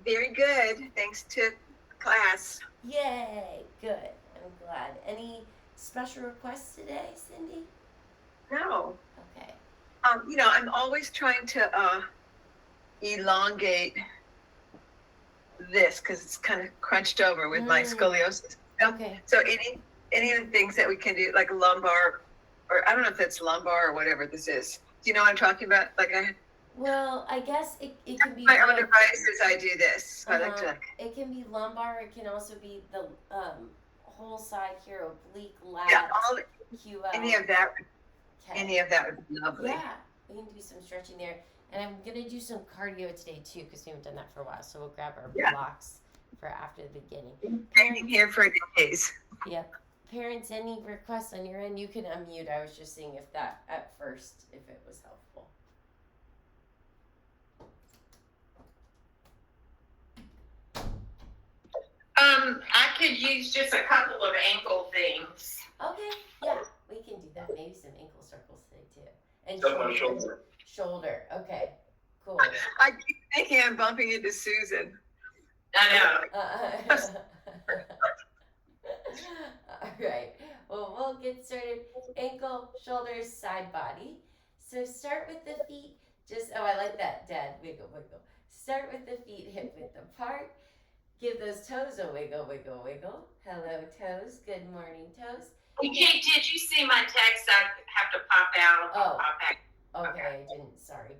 Very good, thanks to class. Yay, good. I'm glad. Any special requests today, Cindy? No, Okay. I'm always trying to elongate this because it's kind of crunched over with my Mm, scoliosis. okay. So any of the things that we can do, like lumbar, or I don't know if that's lumbar or whatever this is. Do you know what I'm talking about? Like Well, I guess it can be my own both. devices, I do this. I like to Uh-huh. It can be lumbar. It can also be the whole side here, oblique, yeah, lat, all any QL. of that, Okay. any of that would be lovely. Yeah, we can do some stretching there. And I'm going to do some cardio today, too, because we haven't done that for a while. So we'll grab our Yeah, blocks for after the beginning. training Parents, here for days. yep. Parents, any requests on your end? You can unmute. I was just seeing if that, at first, if it was helpful. I could use just a couple of ankle things. Okay, yeah, we can do that. Maybe some ankle circles today, too. And My shoulder. shoulder. Shoulder. Okay, cool. I keep thinking I'm bumping into Susan. I know. All right. Well, we'll get started. Ankle, shoulders, side body. So start with the feet. Just I like that, Dad. Wiggle, wiggle. Start with the feet hip width apart. Give those toes a wiggle, wiggle, wiggle. Hello, toes. Good morning, toes. Okay, did you see my text? I have to pop out. Oh, Pop back. okay. I didn't. Sorry.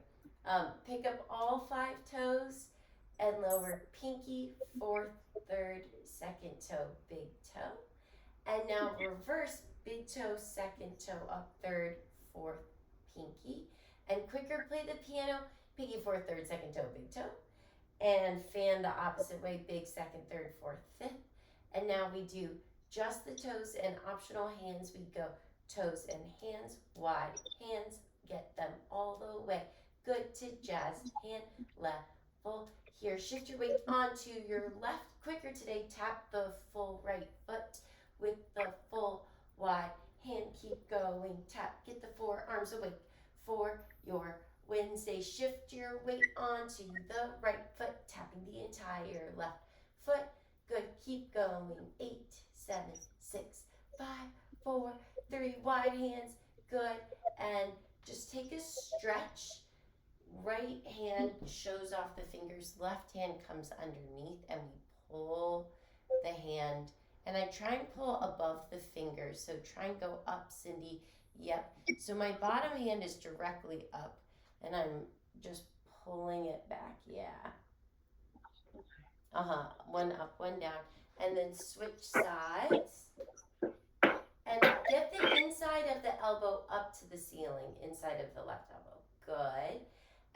Pick up all 5 toes and lower pinky, fourth, third, second toe, big toe. And now reverse big toe, second toe, up, third, fourth, pinky. And quicker, play the piano, pinky, fourth, third, second toe, big toe. And fan the opposite way, big, second, third, fourth, fifth. And now we do just the toes and optional hands. We go toes and hands, wide hands, get them all the way. Good to jazz, hand, level. Here, shift your weight onto your left. Quicker today, tap the full right foot with the full wide hand. Keep going, tap, get the forearms awake for your Wednesday. Shift your weight onto the right foot, tapping the entire left foot. Good, keep going. 8, 7, 6, 5, 4, 3, wide hands. Good, and just take a stretch. Right hand shows off the fingers, left hand comes underneath, and we pull the hand. And I try and pull above the fingers, so try and go up, Cindy. Yep. So my bottom hand is directly up, and I'm just pulling it back. Yeah. One up, one down. And then switch sides. And get the inside of the elbow up to the ceiling, inside of the left elbow. Good.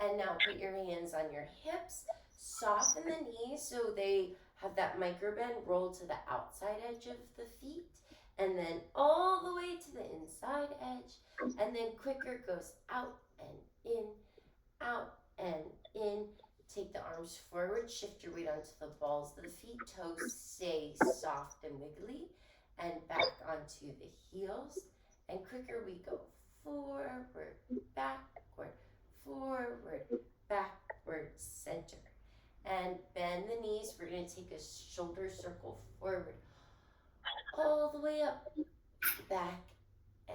And now put your hands on your hips. Soften the knees so they have that micro bend. Roll to the outside edge of the feet. And then all the way to the inside edge. And then quicker goes out and in, out and in. Take the arms forward. Shift your weight onto the balls of the feet. Toes stay soft and wiggly. And back onto the heels. And quicker we go forward, backward, forward, backward, center. And bend the knees. We're going to take a shoulder circle forward, all the way up, back,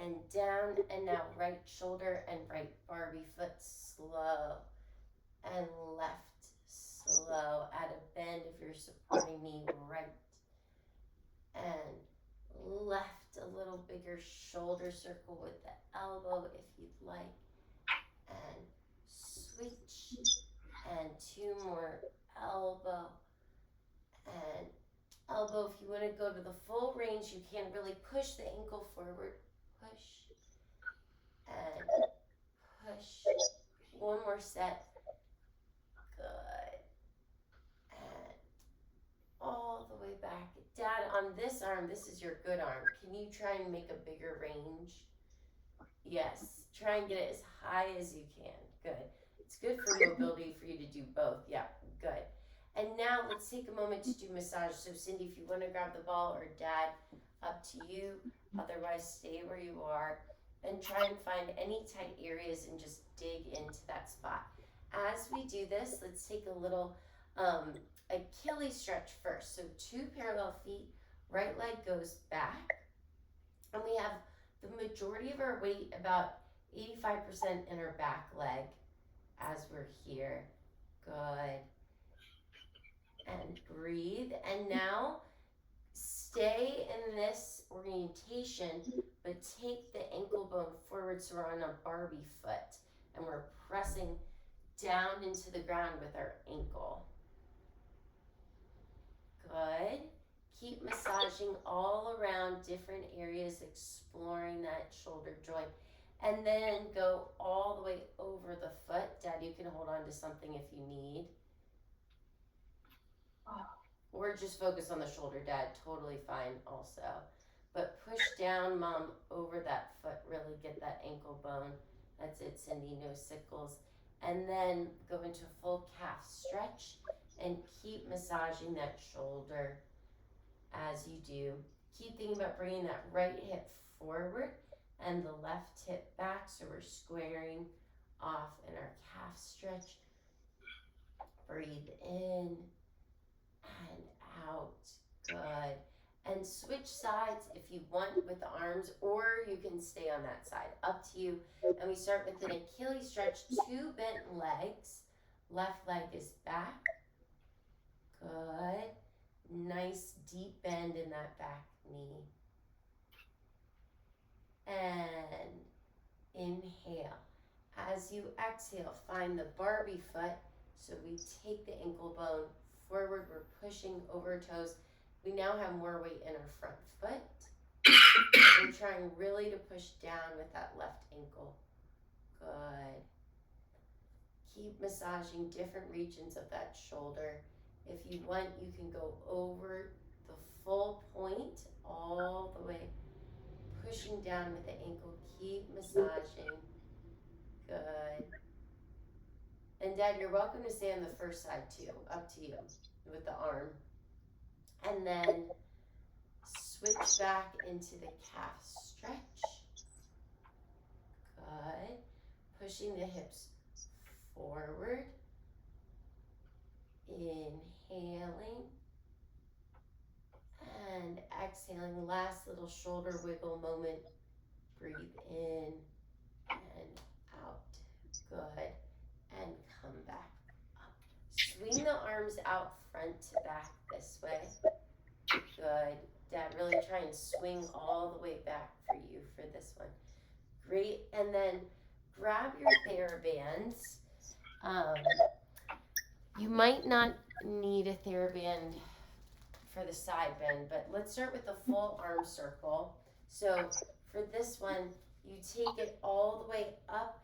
and down. And now right shoulder and right Barbie foot, slow, and left, slow. Add a bend if you're supporting knee, right, and left. A little bigger shoulder circle with the elbow if you'd like. And switch. And 2 more, elbow and elbow. If you want to go to the full range, you can really push the ankle forward. Push and push. One more set. Good. And all the way back. Dad, on this arm, this is your good arm. Can you try and make a bigger range? Yes. Try and get it as high as you can. Good. It's good for mobility for you to do both. Yeah, good. And now let's take a moment to do massage. So Cindy, if you want to grab the ball, or Dad, up to you. Otherwise, stay where you are and try and find any tight areas and just dig into that spot. As we do this, let's take a little Achilles stretch first. So 2 parallel feet, right leg goes back. And we have the majority of our weight, about 85% in our back leg as we're here. Good. And breathe. And now stay in this orientation, but take the ankle bone forward so we're on a Barbie foot. And we're pressing down into the ground with our ankle. Good. Keep massaging all around different areas, exploring that shoulder joint. And then go all the way over the foot. Dad, you can hold on to something if you need. Or just focus on the shoulder, Dad. Totally fine also. But push down, Mom, over that foot. Really get that ankle bone. That's it, Cindy. No sickles. And then go into full calf stretch and keep massaging that shoulder as you do. Keep thinking about bringing that right hip forward and the left hip back, so we're squaring off in our calf stretch. Breathe in and out. Good. And switch sides if you want with the arms, or you can stay on that side. Up to you. And we start with an Achilles stretch, 2 bent legs. Left leg is back. Good. Nice deep bend in that back knee. And inhale. As you exhale, find the Barbie foot. So we take the ankle bone forward. We're pushing over toes. We now have more weight in our front foot. We're trying really to push down with that left ankle. Good. Keep massaging different regions of that shoulder. If you want, you can go over the full point all the way, pushing down with the ankle. Keep massaging. Good. And Dad, you're welcome to stay on the first side too, up to you with the arm. And then switch back into the calf stretch. Good. Pushing the hips forward. Inhaling. And exhaling. Last little shoulder wiggle moment. Breathe in and out. Good. And come back up. Swing the arms out front to back this way. Good. Dad, really try and swing all the way back for you for this one. Great. And then grab your TheraBands. You might not need a TheraBand for the side bend, but let's start with the full arm circle. So for this one, you take it all the way up,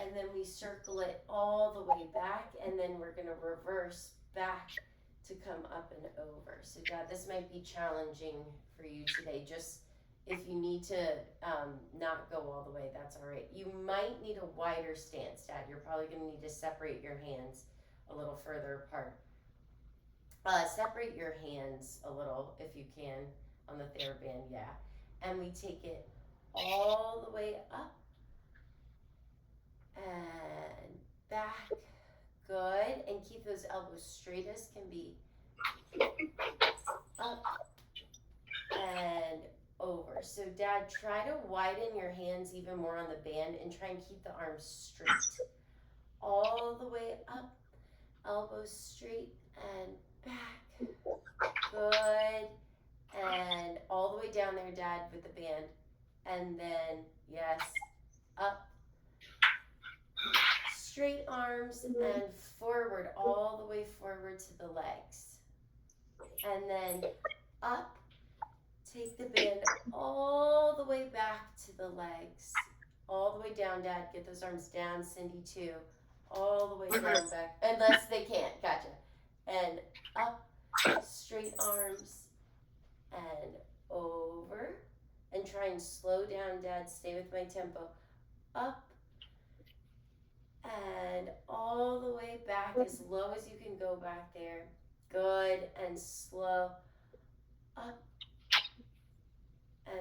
and then we circle it all the way back, and then we're going to reverse back to come up and over. So Dad, this might be challenging for you today. Just if you need to not go all the way, that's all right. You might need a wider stance, Dad. You're probably going to need to separate your hands a little further apart. Separate your hands a little if you can on the TheraBand, yeah. And we take it all the way up and back. Good. And keep those elbows straight as can be. Up and over. So Dad, try to widen your hands even more on the band and try and keep the arms straight. All the way up, elbows straight and back. Good. And all the way down there, Dad, with the band. And then, yes, up. Straight arms and forward, all the way forward to the legs. And then up. Take the band all the way back to the legs. All the way down, Dad. Get those arms down, Cindy, too. All the way down back. Unless they can't. Gotcha. And up. Straight arms. And over. And try and slow down, Dad. Stay with my tempo. Up. And all the way back as low as you can go back there. Good. And slow. Up.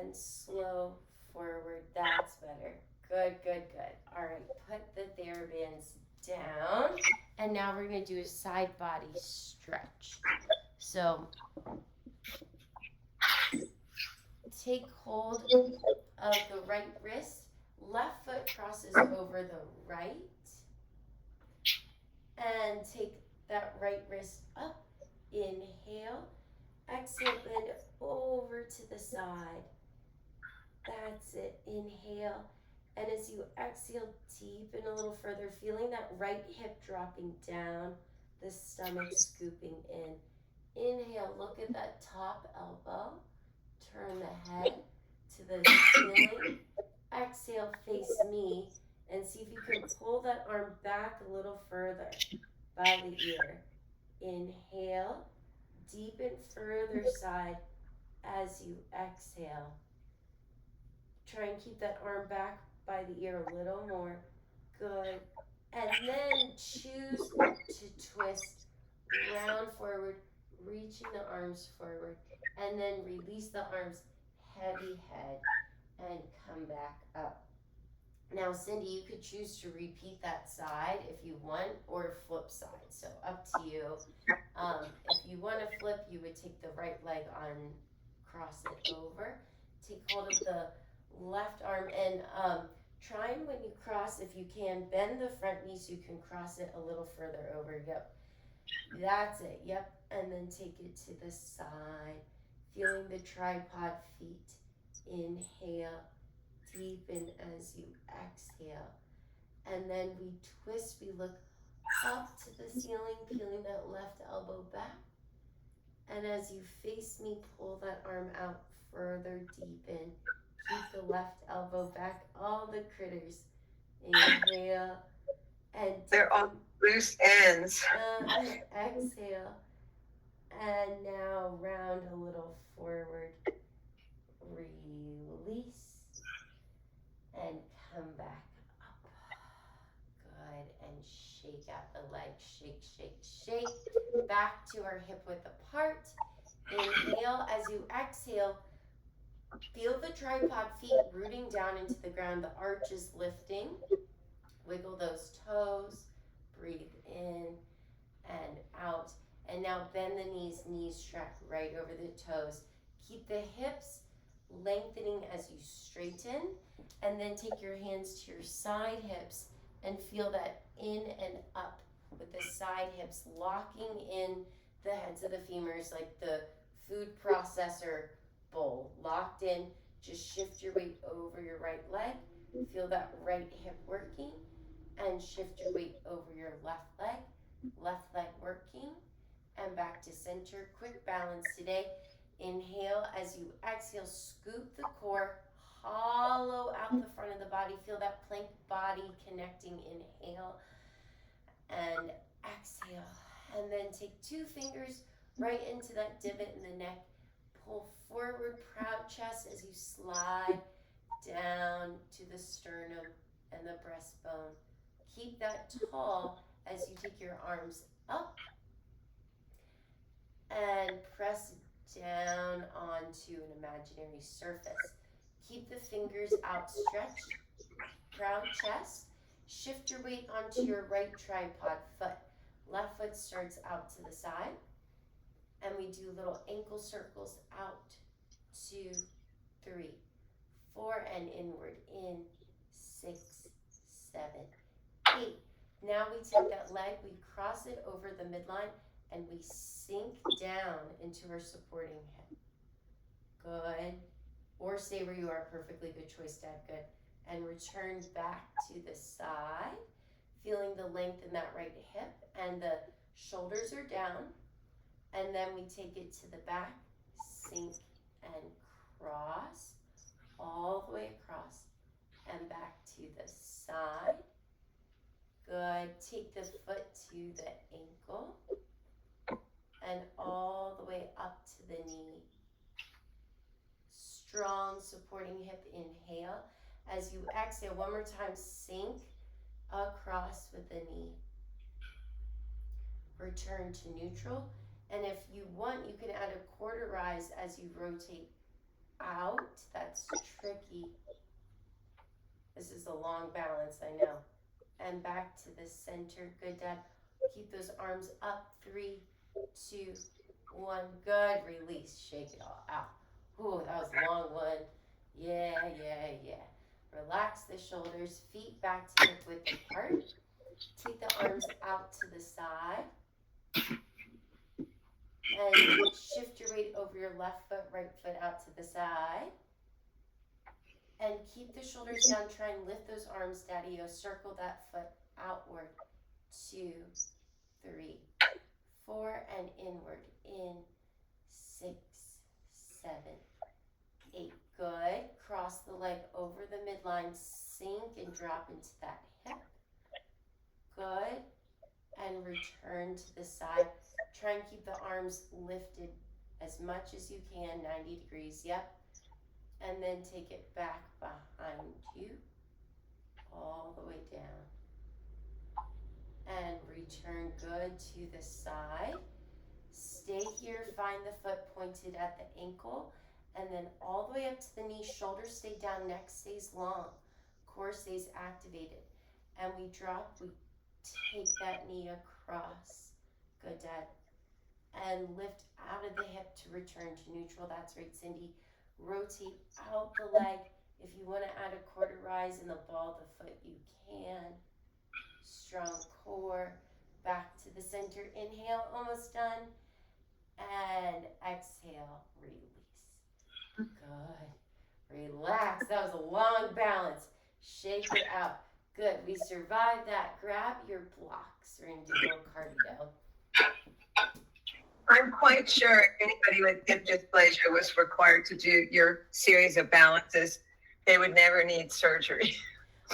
And slow forward. That's better. Good, good, good. All right, put the TheraBands down. And now we're going to do a side body stretch. So take hold of the right wrist, left foot crosses over the right, and take that right wrist up. Inhale, exhale, bend over to the side. That's it. Inhale. And as you exhale, deepen a little further, feeling that right hip dropping down, the stomach scooping in. Inhale, look at that top elbow. Turn the head to the ceiling. Exhale, face me, and see if you can pull that arm back a little further by the ear. Inhale, deepen further side as you exhale. Try and keep that arm back by the ear a little more. Good. And then choose to twist, round forward, reaching the arms forward, and then release the arms, heavy head, and come back up. Now, Cindy, you could choose to repeat that side if you want, or flip side, so up to you. If you want to flip, you would take the right leg on, cross it over, take hold of the left arm, and try and when you cross, if you can, bend the front knee so you can cross it a little further over. Yep, that's it. Yep, and then take it to the side, feeling the tripod feet. Inhale, deepen as you exhale, and then we twist. We look up to the ceiling, peeling that left elbow back, and as you face me, pull that arm out further, deepen. Keep the left elbow back, all the critters. Inhale, and They're all loose ends. exhale, and now round a little forward, release, and come back up. Good, and shake out the legs, shake, shake, shake, back to our hip width apart. Inhale, as you exhale, feel the tripod feet rooting down into the ground, the arch is lifting. Wiggle those toes, breathe in and out. And now bend the knees track right over the toes. Keep the hips lengthening as you straighten, and then take your hands to your side hips and feel that in and up with the side hips, locking in the heads of the femurs like the food processor bowl, locked in. Just shift your weight over your right leg, feel that right hip working, and shift your weight over your left leg working, and back to center. Quick balance today. Inhale, as you exhale, scoop the core, hollow out the front of the body, feel that plank body connecting. Inhale and exhale, and then take 2 fingers right into that divot in the neck, pull forward, proud chest as you slide down to the sternum and the breastbone. Keep that tall as you take your arms up and press down onto an imaginary surface. Keep the fingers outstretched, proud chest. Shift your weight onto your right tripod foot. Left foot starts out to the side, and we do little ankle circles out. 2, 3, 4, and inward. In 6, 7, 8. Now we take that leg, we cross it over the midline, and we sink down into our supporting hip. Good. Or stay where you are. Perfectly good choice, Dad. Good. And return back to the side, feeling the length in that right hip, and the shoulders are down. And then we take it to the back, sink and cross, all the way across and back to the side. Good. Take the foot to the ankle and all the way up to the knee. Strong supporting hip. Inhale. As you exhale, one more time, sink across with the knee. Return to neutral. And if you want, you can add a quarter rise as you rotate out. That's tricky. This is a long balance, I know. And back to the center. Good, Dad. Keep those arms up. 3, 2, 1. Good. Release. Shake it all out. Ooh, that was a long one. Yeah. Relax the shoulders, feet back to hip width apart. Take the arms out to the side. And shift your weight over your left foot, right foot out to the side. And keep the shoulders down. Try and lift those arms, Daddy-O. Circle that foot outward. 2, 3, 4, and inward. In 6, 7, 8. Good. Cross the leg over the midline. Sink and drop into that hip. Good. And return to the side. Try and keep the arms lifted as much as you can. 90 degrees. Yep. And then take it back behind you. All the way down. And return good to the side. Stay here, find the foot pointed at the ankle, and then all the way up to the knee. Shoulders stay down, neck stays long, core stays activated. And we drop, we take that knee across. Good, Dad. And lift out of the hip to return to neutral. That's right, Cindy. Rotate out the leg. If you want to add a quarter rise in the ball of the foot, you can. Strong core. Back to the center. Inhale, almost done. And exhale, release. Good. Relax. That was a long balance. Shake it out. Good. We survived that. Grab your blocks. We're going to do a little cardio. I'm quite sure if anybody with hip dysplasia was required to do your series of balances, they would never need surgery.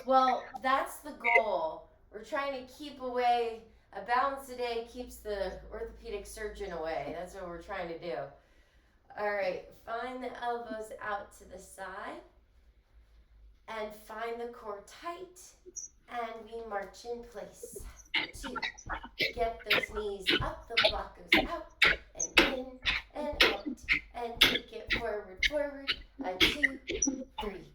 Well, that's the goal. We're trying to keep away. A balance a day keeps the orthopedic surgeon away. That's what we're trying to do. All right, find the elbows out to the side and find the core tight, and we march in place. 2, get those knees up, the block goes out and in and out, and take it forward. 2, 3,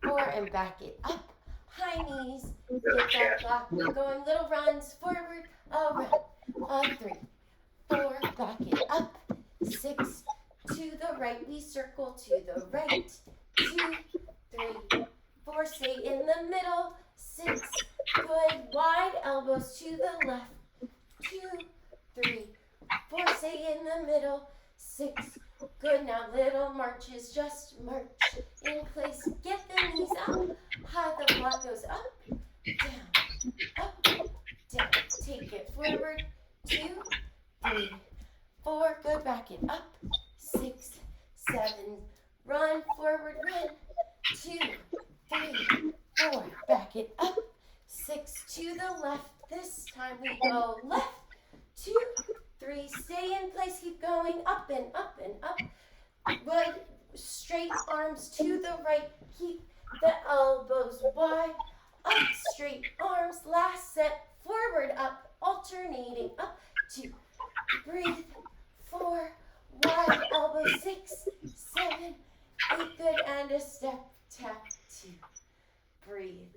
4, and back it up. High knees, get that block going, little runs, forward, around, 3, 4, back it up, 6, to the right, we circle to the right, 2, 3, 4, stay in the middle, 6, good, wide elbows to the left, 2, 3, 4, stay in the middle, 6, good, now little marches, just march in place, get the knees up, high, the block goes up, down, take it forward, 2, 3, 4, good, back it up, 6, 7, run, forward, run, 2, 3, 4, back it up, 6, to the left, this time we go left, 2, 3, stay in place, keep going, up and up and up, good, straight arms to the right, keep the elbows wide, up, straight arms, last set, forward, up, alternating, up, 2, breathe, 4, wide elbow, 6, 7, 8, good, and a step, tap, 2, breathe,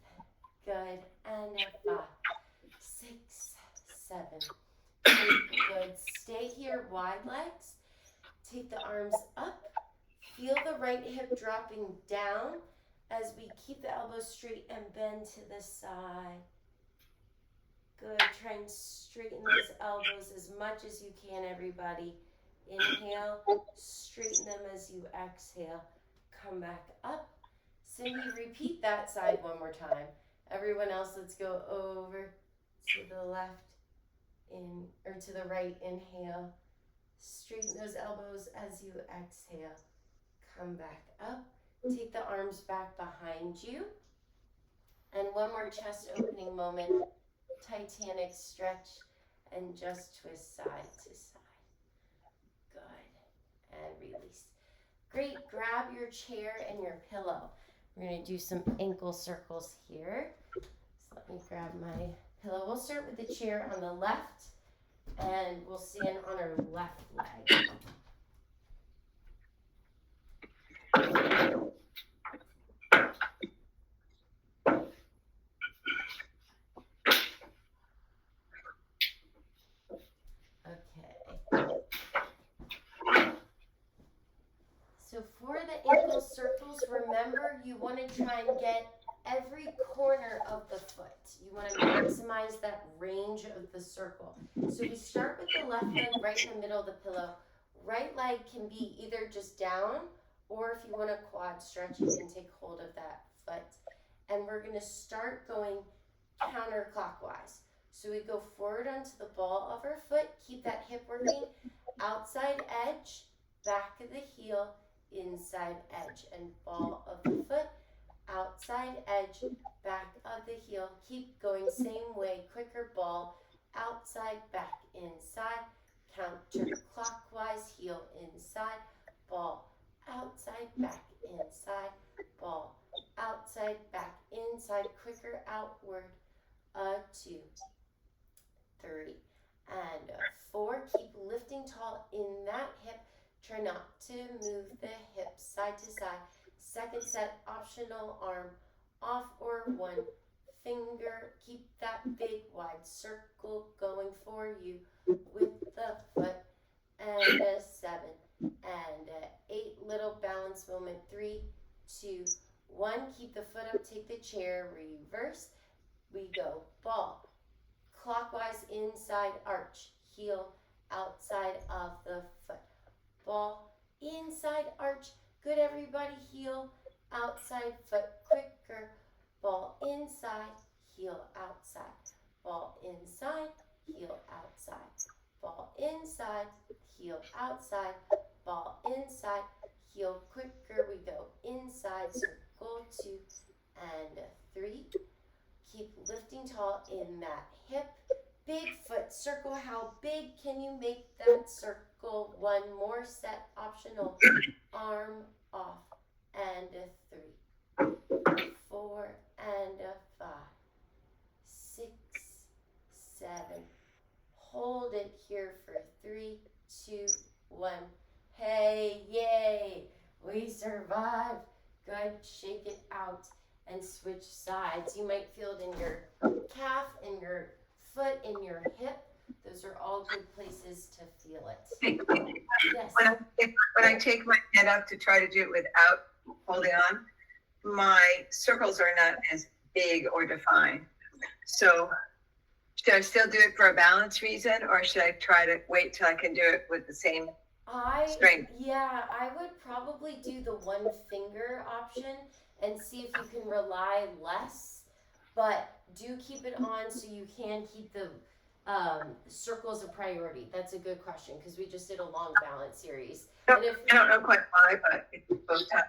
good, and a 5, 6, 7, 8, good, stay here, wide legs, take the arms up, feel the right hip dropping down as we keep the elbows straight and bend to the side. Good, try and straighten those elbows as much as you can, everybody. Inhale, straighten them as you exhale. Come back up. Cindy, repeat that side one more time. Everyone else, let's go over to the left, or to the right, inhale. Straighten those elbows as you exhale. Come back up. Take the arms back behind you. And one more chest opening moment. Titanic stretch and just twist side to side. Good. And release. Great. Grab your chair and your pillow. We're going to do some ankle circles here. So let me grab my pillow. We'll start with the chair on the left, and we'll stand on our left leg. Okay. ankle circles, remember you want to try and get every corner of the foot. You want to maximize that range of the circle. So we start with the left leg right in the middle of the pillow. Right leg can be either just down, or if you want a quad stretch, you can take hold of that foot. And we're going to start going counterclockwise. So we go forward onto the ball of our foot, keep that hip working, outside edge, back of the heel, inside edge, and ball of the foot, outside edge, back of the heel. Keep going same way, quicker ball, outside, back, inside, counterclockwise, heel inside, ball, outside, back, inside, ball, outside, back, inside, quicker, outward, 2, 3, and 4. Keep lifting tall in that hip. Try not to move the hips side to side. Second set, optional arm off or one finger. Keep that big wide circle going for you with the foot. And 7 and 8. Little balance moment. 3, 2, 1. Keep the foot up. Take the chair. Reverse. We go ball. Clockwise inside arch. Heel outside of the foot. Ball inside arch. Good, everybody. Heel outside foot. Quicker. Ball inside. Heel outside. Ball inside. Heel outside. Ball inside. Heel outside. Ball inside. Heel quicker. We go inside. Circle 2 and 3. Keep lifting tall in that hip. Big foot circle. How big can you make that circle? One more set, optional. Arm off. And 3, 4, and 5, 6, 7. Hold it here for 3, 2, 1. Hey, yay! We survived. Good. Shake it out and switch sides. You might feel it in your calf, in your foot, in your hip. Those are all good places to feel it. Yes. When I take my head up to try to do it without holding on, my circles are not as big or defined. So should I still do it for a balance reason, or should I try to wait till I can do it with the same strength? Yeah, I would probably do the one finger option and see if you can rely less, but do keep it on so you can keep the circles a priority. That's a good question because we just did a long balance series. I don't know quite why, but it's both times.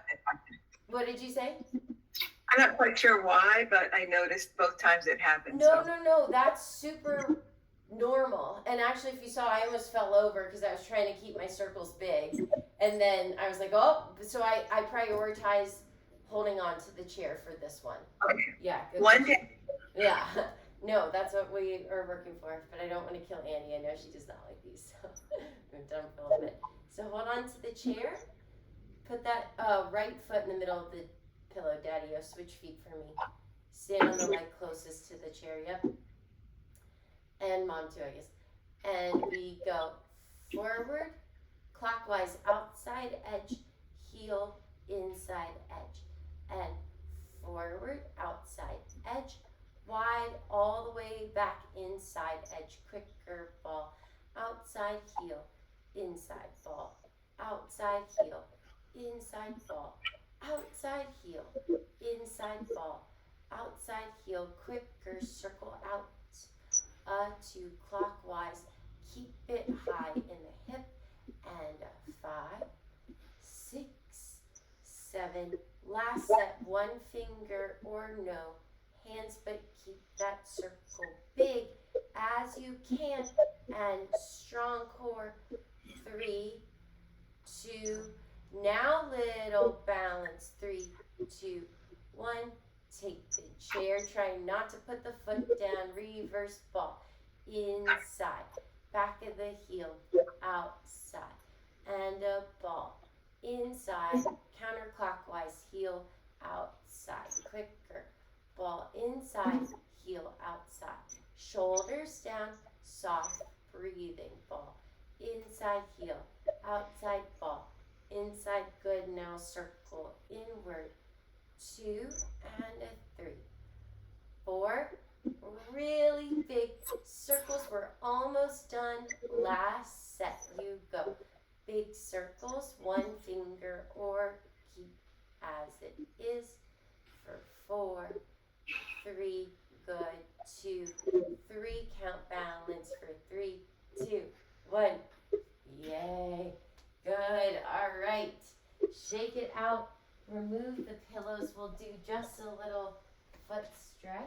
What did you say? I'm not quite sure why, but I noticed both times it happened. No, that's super normal. And actually, if you saw, I almost fell over because I was trying to keep my circles big. And then I was like, oh, so I prioritize holding on to the chair for this one. Okay. Yeah. Good. One day. Yeah. No, that's what we are working for. But I don't want to kill Annie. I know she does not like these. So I'm done filming it. So hold on to the chair. Put that right foot in the middle of the pillow, Daddy-o. Switch feet for me. Stand on the leg closest to the chair. Yep. And Mom too, I guess. And we go forward, clockwise, outside edge, heel, inside edge. And forward, outside edge, wide, all the way back, inside edge, quicker ball, outside heel, inside ball, outside heel, inside ball, outside heel, inside ball, outside heel, quicker, circle out, 2 clockwise, keep it high in the hip, and 5, 6, 7, last set, one finger or no hands, but keep that circle big as you can, and strong core, 3, 2, now little balance, 3, 2, 1, take the chair, try not to put the foot down, reverse ball, inside, back of the heel, outside, and a ball, inside, counterclockwise, heel, outside, quicker, ball, inside, heel, outside, shoulders down, soft breathing, ball, inside heel, outside ball, inside. Good. Now circle inward. 2 and a 3. 4. Really big circles. We're almost done. Last set. You go. Big circles. 1 finger or keep as it is for 4, 3. Good. 2, 3. Count balance for 3, 2, 1. Yay. Good. All right. Shake it out. Remove the pillows. We'll do just a little foot stretch.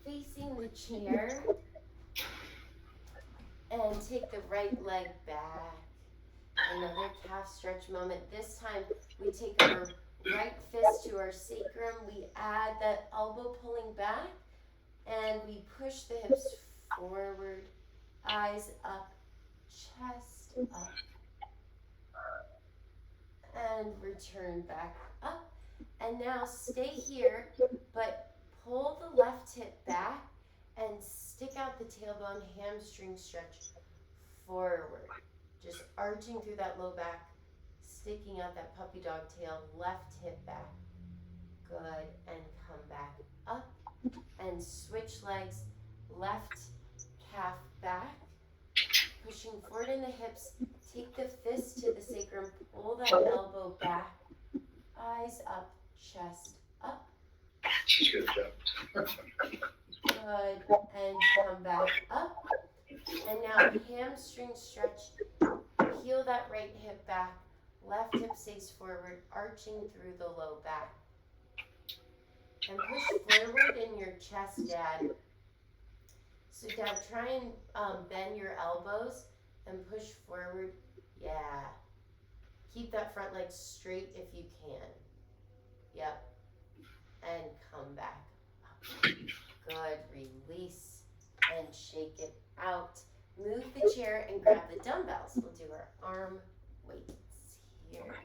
Facing the chair. And take the right leg back. Another calf stretch moment. This time we take our right fist to our sacrum. We add that elbow pulling back. And we push the hips forward. Eyes up. Chest up. And return back up. And now stay here, but pull the left hip back and stick out the tailbone, hamstring stretch forward. Just arching through that low back, sticking out that puppy dog tail, left hip back. Good, and come back up. And switch legs, left calf back, pushing forward in the hips. Take the fist to the sacrum, pull that elbow back, eyes up, chest up. She's gonna jump. Good, and come back up. And now hamstring stretch, heel that right hip back, left hip stays forward, arching through the low back. And push forward in your chest, Dad. So Dad, try and bend your elbows and push forward. Yeah. Keep that front leg straight if you can. Yep. And come back up. Good. Release and shake it out. Move the chair and grab the dumbbells. We'll do our arm weights here.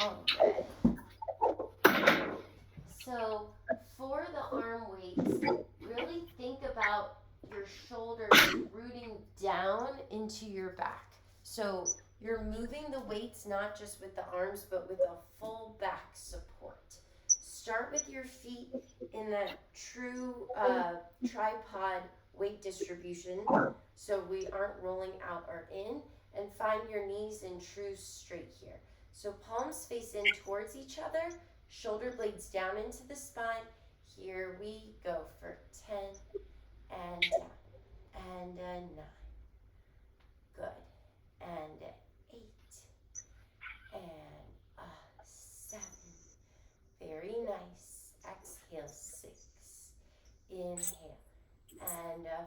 Alright. So for the arm weights, really think about your shoulders rooting down into your back. So you're moving the weights not just with the arms, but with a full back support. Start with your feet in that true tripod weight distribution, so we aren't rolling out or in, and find your knees in true straight here. So palms face in towards each other, shoulder blades down into the spine. Here we go for 10 and down, and a 9. Good. And a 8, and a 7. Very nice. Exhale, 6. Inhale, and a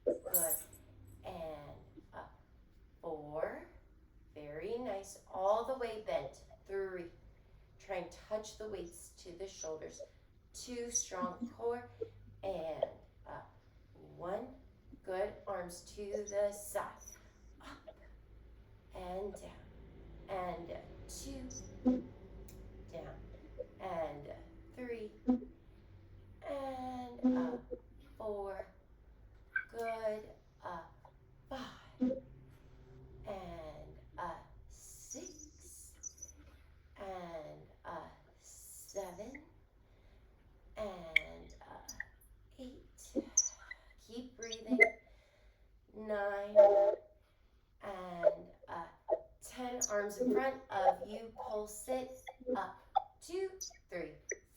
5. Good. And a 4. Very nice. All the way bent. 3. Try and touch the weights to the shoulders. 2. Strong core. And up. 1. Good. Arms to the side. Up and down. And 2. Down. And 3. And up. 4. Good. Up. 5. And a 6. And a 7. And a 8. Keep breathing. 9. And a 10. Arms in front of you. Pulse it up. 2, 3,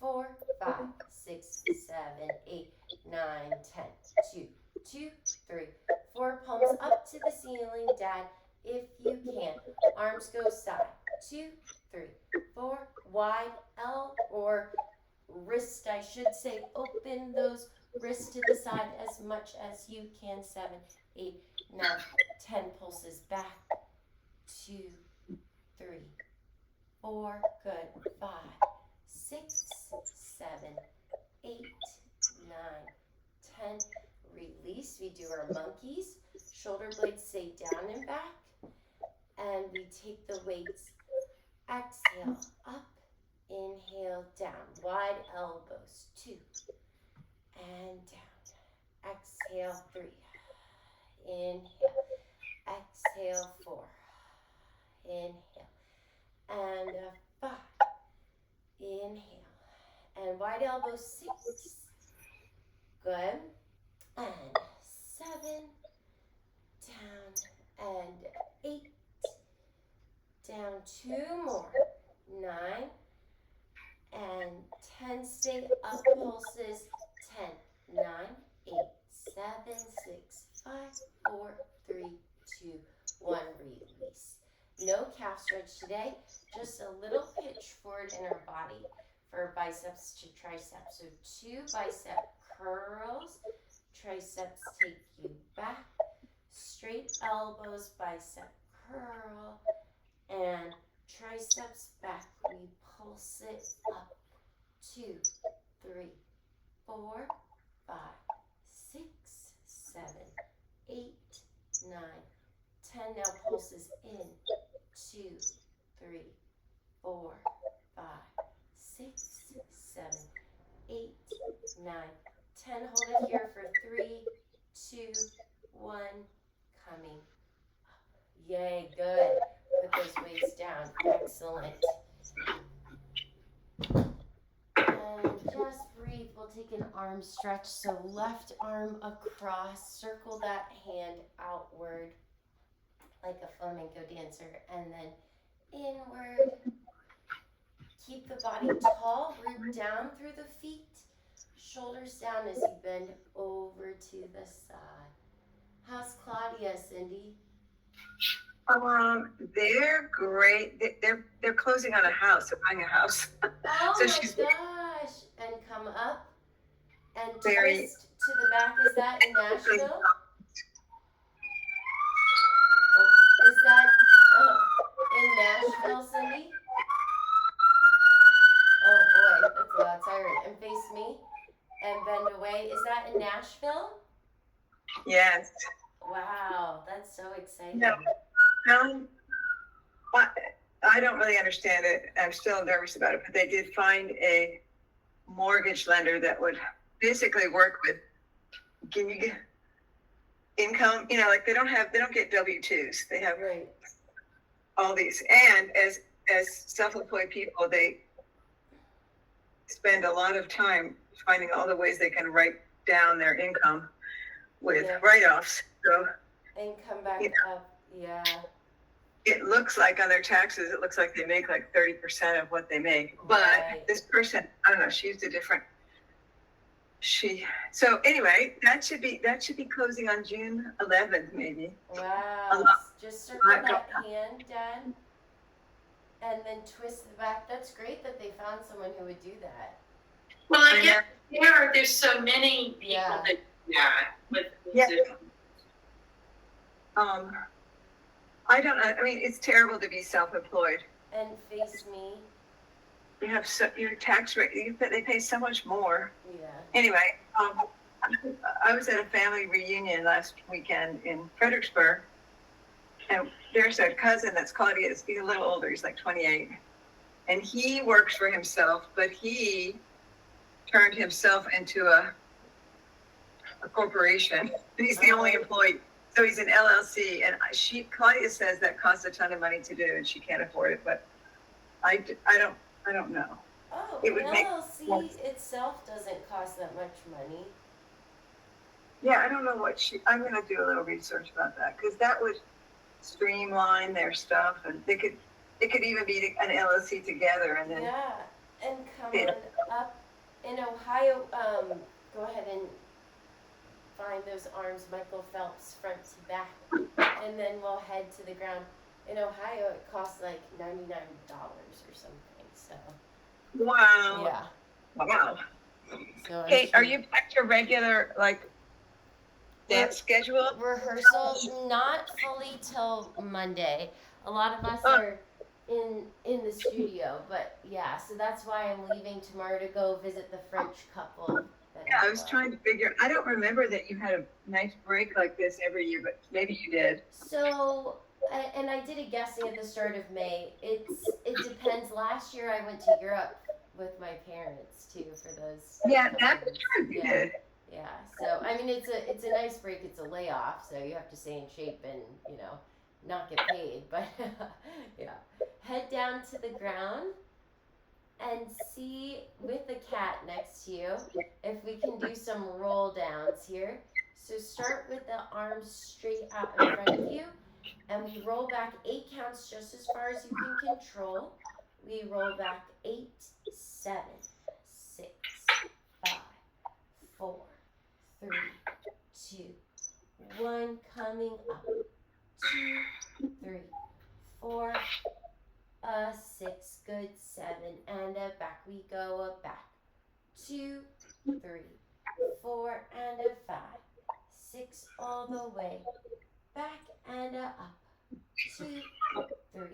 4, 5, 6, 7, 8, 9, 10. 2, 2, 3, 4. Palms up to the ceiling, Dad, if you can. Arms go side. 2, 3, 4. Wide L or wrist, I should say. Open those wrists to the side as much as you can. 7, 8, 9, 10. Pulses back. 2, 3, 4. Good. 5, 6, 7, 8, 9, 10. Release. We do our monkeys. Shoulder blades stay down and back. And we take the weights exhale, up, inhale, down, wide elbows, 2, and down, exhale, 3, inhale, exhale, 4, inhale, and 5, inhale, and wide elbows, 6, good, and 7, down, and 8, down, 2 more, 9, and 10, stay up, pulses, 10, 9, 8, 7, 6, 5, 4, 3, 2, 1, release. No calf stretch today, just a little pitch forward in our body for biceps to triceps. So 2 bicep curls, triceps take you back, straight elbows, bicep curl, and triceps back. We pulse it up, 2, 3, 4, 5, 6, 7, 8, 9, 10. Now pulses in, 2, 3, 4, 5, 6, 7, 8, 9, 10. Hold it here for 3, 2, 1, coming up. Yay, good. Put those weights down. Excellent. And just breathe. We'll take an arm stretch. So left arm across. Circle that hand outward like a flamenco dancer. And then inward. Keep the body tall. Root down through the feet. Shoulders down as you bend over to the side. How's Claudia, Cindy? They're great. They're closing on a house. They're buying a house. Oh So my she's gosh. And come up and very- twist to the back. Is that in Nashville? Oh, is that in Nashville, Cindy? Oh boy, that's a loud siren. And face me and bend away. Is that in Nashville? Yes. Wow, that's so exciting. No. I don't really understand it. I'm still nervous about it, but they did find a mortgage lender that would basically work with, can you get income, like they don't get W-2s. They have Right. all these. And as self-employed people, they spend a lot of time finding all the ways they can write down their income with Yeah. write-offs. So And come back Yeah. up. Yeah. it looks like on their taxes, it looks like they make like 30% of what they make. But Right. this person, I don't know, she used a different, so anyway, that should be closing on June 11th, maybe. Wow. Just circle that hand, Dad. And then twist the back. That's great that they found someone who would do that. Well, I guess there's so many people Yeah. that do that with Yeah. Zoom. I don't know. I mean, it's terrible to be self-employed. And face me. You have your tax rate, they pay so much more. Yeah. Anyway, I was at a family reunion last weekend in Fredericksburg, and there's a cousin that's Claudia's. He's a little older. He's like 28, and he works for himself, but he turned himself into a corporation. He's the only employee, so he's an LLC. And Claudia says that costs a ton of money to do, and she can't afford it. But I don't know. Oh, It would an make LLC itself doesn't cost that much money. Yeah, I don't know I'm going to do a little research about that, because that would streamline their stuff, and they could even be an LLC together, and then Yeah. And come Yeah. on up. In Ohio, go ahead and find those arms, Michael Phelps, front to back. And then we'll head to the ground. In Ohio, it costs like $99 or something. So, wow. yeah. Wow. So Kate, are you back to regular dance schedule? rehearsal? Not fully till Monday. A lot of us are in the studio, but yeah, so that's why I'm leaving tomorrow to go visit the French couple. Yeah, I was trying to figure. I don't remember that you had a nice break like this every year, but maybe you did. So And I did a guessing at the start of May. It depends. Last year I went to Europe with my parents too for those. Yeah, couple that's weeks. true. You Yeah. did. Yeah, so I mean it's a nice break. It's a layoff, so you have to stay in shape and not get paid. But yeah, head down to the ground and see with the cat next to you if we can do some roll downs here. So start with the arms straight out in front of you, and we roll back 8 counts just as far as you can control. We roll back 8, 7, 6, 5, 4, 3, 2, 1, coming up. 2, 3, 4, 6, good, 7, and back we go, back. 2, 3, 4, and 5, 6, all the way. Back and up. 2, 3,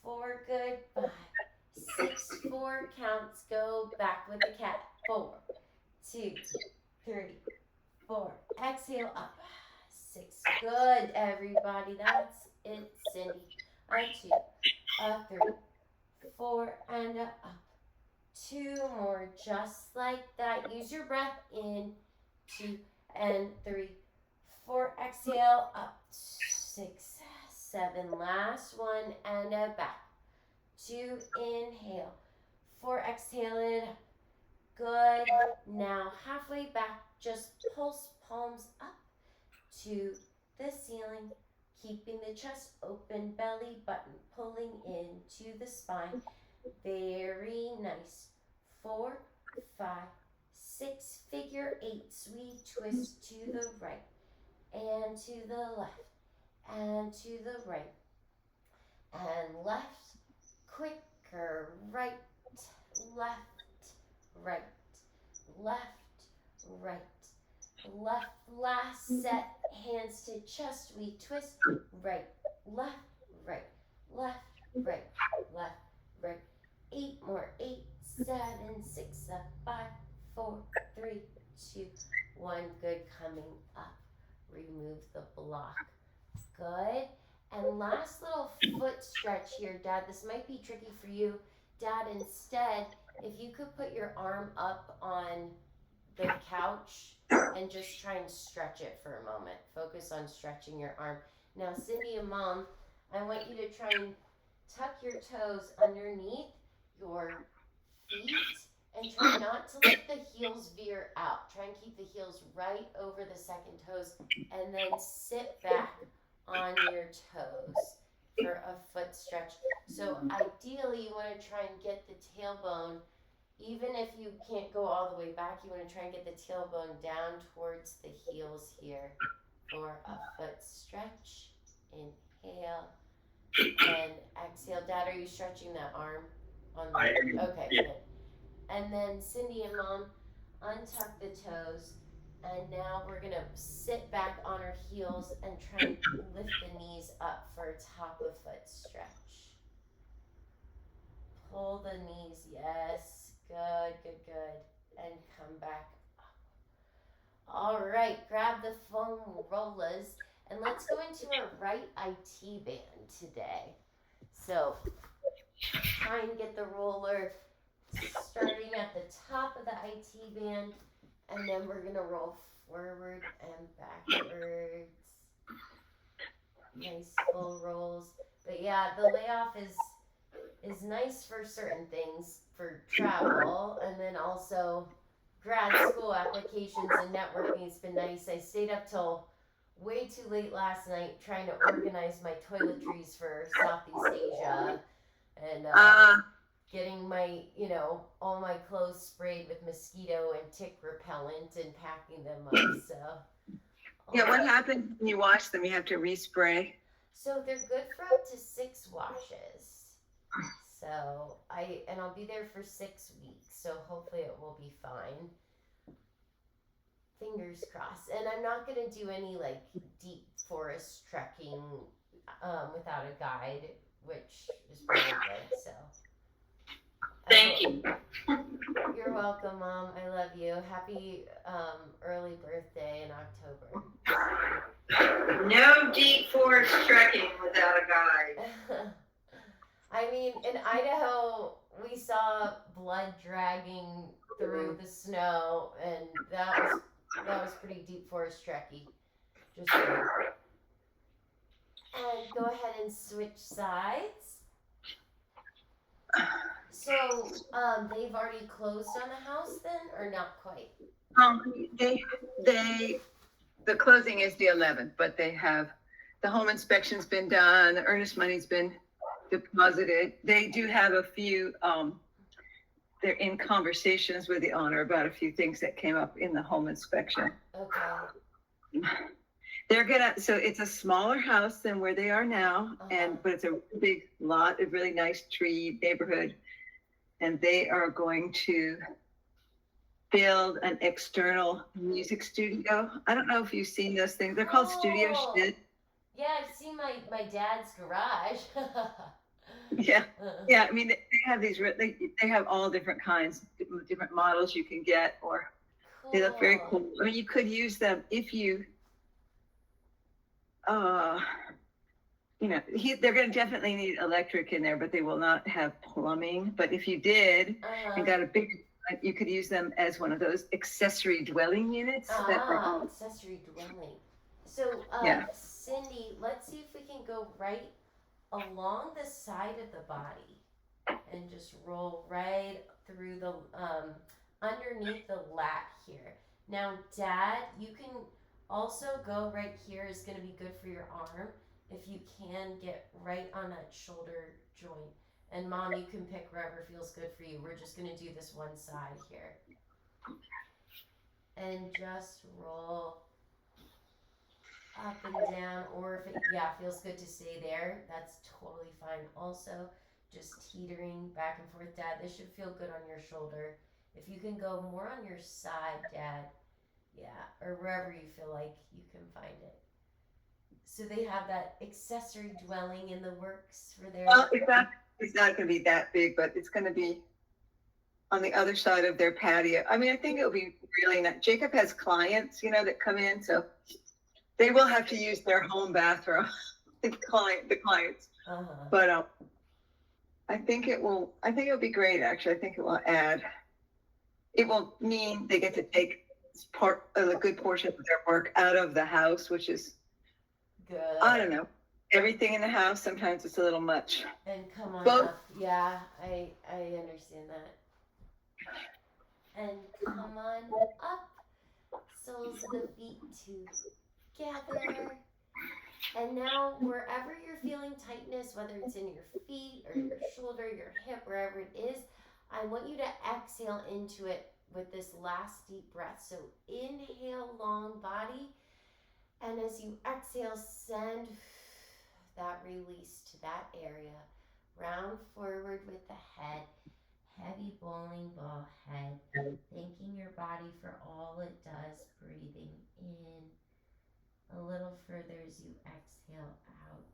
4, good, 5, 6, 4 counts, go back with the cat. 4, 2, 3, 4. Exhale up. 6. Good, everybody. That's it, Cindy. 2, 3, 4, and up. 2 more, just like that. Use your breath in. 2 and 3, 4. Exhale up. 6, 7. Last one, and back. 2, inhale. 4, exhale it. Good. Now halfway back, just pulse palms up to the ceiling, keeping the chest open, belly button pulling into the spine. Very nice. 4, 5, 6, figure 8s. We twist to the right and to the left and to the right and left. Quicker. Right, left, right, left, right, left. Last set, hands to chest. We twist right, left, right, left, right, left, right. 8 more. 8, 7, 6, 5, 4, 3, 2, 1. Good. Coming up. Remove the block. Good. And last little foot stretch here, Dad. This might be tricky for you. Dad, instead, if you could put your arm up on the couch and just try and stretch it for a moment. Focus on stretching your arm. Now, Cindy and Mom, I want you to try and tuck your toes underneath your feet and try not to let the heels veer out. Try and keep the heels right over the second toes and then sit back on your toes for a foot stretch. So ideally you want to try and get the tailbone, even if you can't go all the way back, you want to try and get the tailbone down towards the heels here for a foot stretch. Inhale and exhale. Dad, are you stretching that arm? Okay, Yeah. good. And then Cindy and Mom, untuck the toes. And now we're going to sit back on our heels and try and lift the knees up for a top of foot stretch. Pull the knees, yes. Good, good, good. And come back up. All right, grab the foam rollers and let's go into our right IT band today. So try and get the roller starting at the top of the IT band, and then we're gonna roll forward and backwards. Nice full rolls. But yeah, the layoff is nice for certain things, for travel, and then also grad school applications and networking has been nice. I stayed up till way too late last night trying to organize my toiletries for Southeast Asia and getting my, all my clothes sprayed with mosquito and tick repellent and packing them up. So Yeah, what happens when you wash them? You have to respray. So they're good for up to 6 washes. So I'll be there for 6 weeks. So hopefully it will be fine. Fingers crossed. And I'm not gonna do any like deep forest trekking without a guide, which is really good. So Thank you. You're welcome. welcome, Mom. I love you. Happy early birthday in October. No deep forest trekking without a guide. I mean, in Idaho, we saw blood dragging through the snow, and that was pretty deep forest trekky. Just saying. And go ahead and switch sides. So, they've already closed on the house then, or not quite? The closing is the 11th, but they have, the home inspection's been done, the earnest money's been deposited. They do have a few, they're in conversations with the owner about a few things that came up in the home inspection. Okay. So it's a smaller house than where they are now, but it's a big lot, a really nice tree neighborhood. And they are going to build an external music studio. I don't know if you've seen those things. They're called Studio Shed. Yeah, I've seen my dad's garage. Yeah. Yeah, I mean, they have these, they have all different kinds, different models you can get, or they look very cool. I mean, you could use them if you, they're going to definitely need electric in there, but they will not have plumbing. But if you did and got a big, you could use them as one of those accessory dwelling units. Accessory dwelling. So, Cindy, let's see if we can go right along the side of the body and just roll right through the, underneath the lat here. Now, Dad, you can also go right here is going to be good for your arm. If you can get right on that shoulder joint. And Mom, you can pick wherever feels good for you. We're just going to do this one side here. And just roll up and down, or if it feels good to stay there, that's totally fine. Also, just teetering back and forth. Dad, this should feel good on your shoulder. If you can go more on your side, Dad, or wherever you feel like you can find it. So they have that accessory dwelling in the works for their... Well, it's not going to be that big, but it's going to be on the other side of their patio. I mean, I think it'll be really nice. Jacob has clients, that come in, so they will have to use their home bathroom, the clients. But I think it'll be great, actually. I think it will mean they get to take a good portion of their work out of the house, which is good. I don't know. Everything in the house, sometimes it's a little much. And come on up. Yeah, I understand that. And come on up. Soles of the feet together. And now, wherever you're feeling tightness, whether it's in your feet or your shoulder, your hip, wherever it is, I want you to exhale into it with this last deep breath. So inhale, long body. And as you exhale, send that release to that area. Round forward with the head. Heavy bowling ball head. Thanking your body for all it does. Breathing in a little further as you exhale out.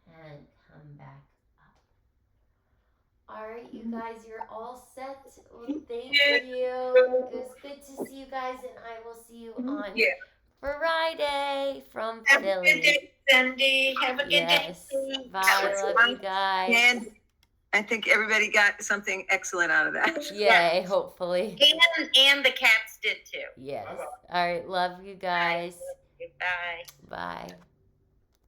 And come back up. All right, you guys, you're all set. Well, thank you. It was good to see you guys, and I will see you on Friday from Philly. Have a good day, Cindy. Have a good day. Bye. Love you guys. And I think everybody got something excellent out of that. Yay, hopefully. And the cats did too. Yes. All right. Love you guys. Bye. Bye.